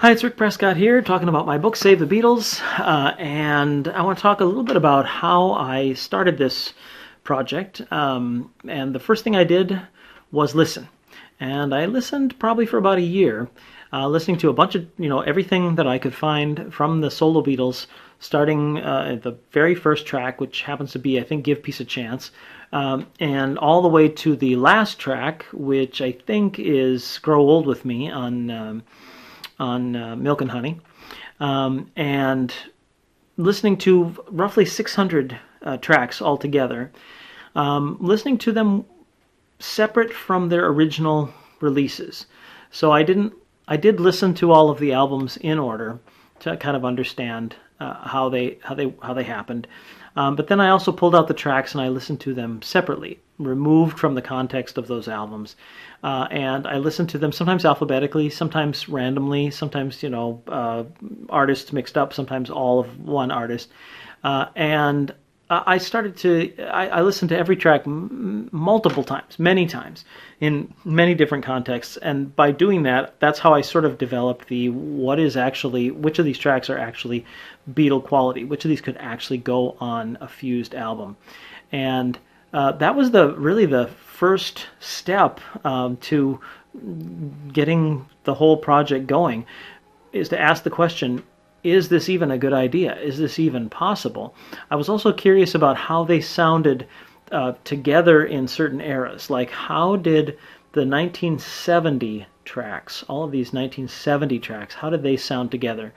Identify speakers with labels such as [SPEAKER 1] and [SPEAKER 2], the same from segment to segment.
[SPEAKER 1] Hi, it's Rick Prescott here, talking about my book, Save the Beatles, and I want to talk a little bit about how I started this project. And the first thing I did was listen. And I listened probably for about a year, listening to a bunch of, everything that I could find from the solo Beatles, starting at the very first track, which happens to be, I think, Give Peace a Chance, and all the way to the last track, which I think is Grow Old With Me on Milk and Honey, and listening to roughly 600 tracks altogether, listening to them separate from their original releases. So I did listen to all of the albums in order to kind of understand how they happened. But then I also pulled out the tracks and I listened to them separately, removed from the context of those albums. And I listened to them sometimes alphabetically, sometimes randomly, sometimes, artists mixed up, sometimes all of one artist. And I listened to every track multiple times, many times, in many different contexts. And by doing that, that's how I sort of developed which of these tracks are actually Beatle quality, which of these could actually go on a fused album. And that was really the first step to getting the whole project going, is to ask the question, is this even a good idea? Is this even possible? I was also curious about how they sounded together in certain eras. Like, how did the 1970 tracks, all of these 1970 tracks, how did they sound together?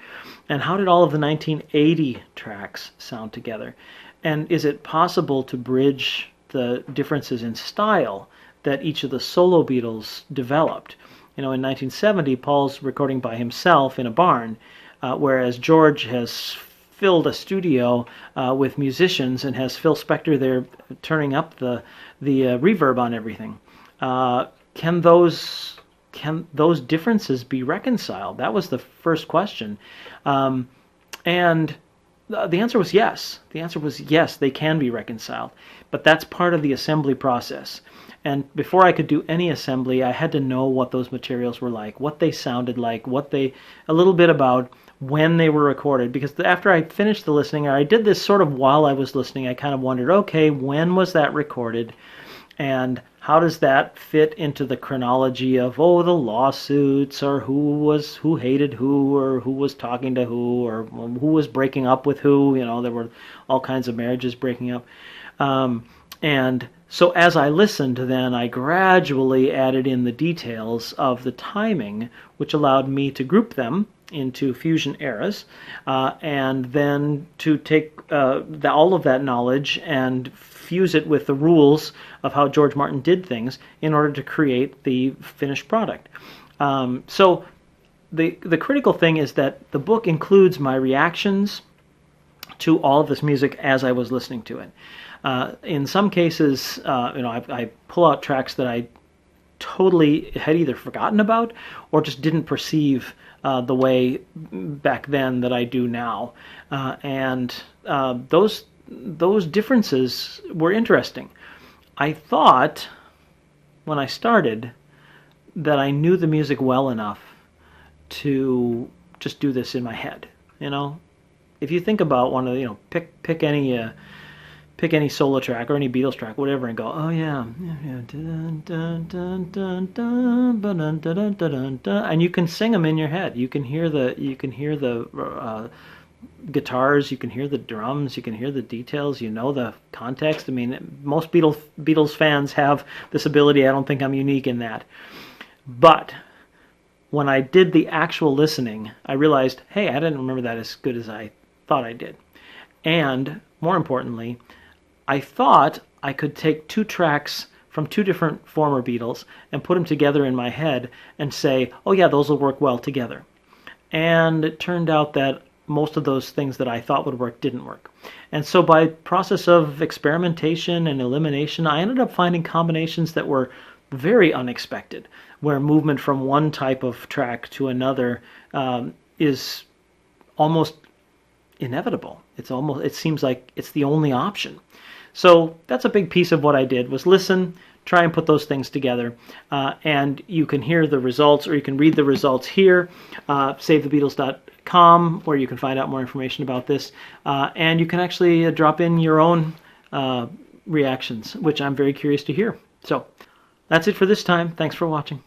[SPEAKER 1] And how did all of the 1980 tracks sound together? And is it possible to bridge the differences in style that each of the solo Beatles developed? In 1970, Paul's recording by himself in a barn, whereas George has filled a studio with musicians and has Phil Spector there turning up the reverb on everything. Can those differences be reconciled? That was the first question. And the answer was yes. The answer was yes, they can be reconciled. But that's part of the assembly process. And before I could do any assembly, I had to know what those materials were like, what they sounded like, a little bit about when they were recorded. Because after I finished the listening, or I did this sort of while I was listening, I kind of wondered, okay, when was that recorded? And how does that fit into the chronology of, the lawsuits, or who hated who, or who was talking to who, or who was breaking up with who? There were all kinds of marriages breaking up. And so as I listened, then I gradually added in the details of the timing, which allowed me to group them into fusion eras, and then to take all of that knowledge and fuse it with the rules of how George Martin did things in order to create the finished product. So the critical thing is that the book includes my reactions to all of this music as I was listening to it. In some cases, I pull out tracks that I totally had either forgotten about or just didn't perceive the way back then that I do now. And those differences were interesting. I thought, when I started, that I knew the music well enough to just do this in my head. If you think about one of pick any solo track or any Beatles track, whatever, and go, oh yeah, dun, dun, dun, dun, dun, dun, dun, dun, dun, dun, and you can sing them in your head. You can hear the guitars, you can hear the drums, you can hear the details, the context. I mean, most Beatles fans have this ability. I don't think I'm unique in that. But when I did the actual listening, I realized, hey, I didn't remember that as good as I thought I did. And more importantly, I thought I could take two tracks from two different former Beatles and put them together in my head and say, oh yeah, those will work well together. And it turned out that most of those things that I thought would work didn't work. And so by process of experimentation and elimination, I ended up finding combinations that were very unexpected, where movement from one type of track to another is almost inevitable. It seems like it's the only option. So that's a big piece of what I did, was listen, try and put those things together. And you can hear the results, or you can read the results here, savethebeatles.com, where you can find out more information about this. And you can actually drop in your own reactions, which I'm very curious to hear. So that's it for this time. Thanks for watching.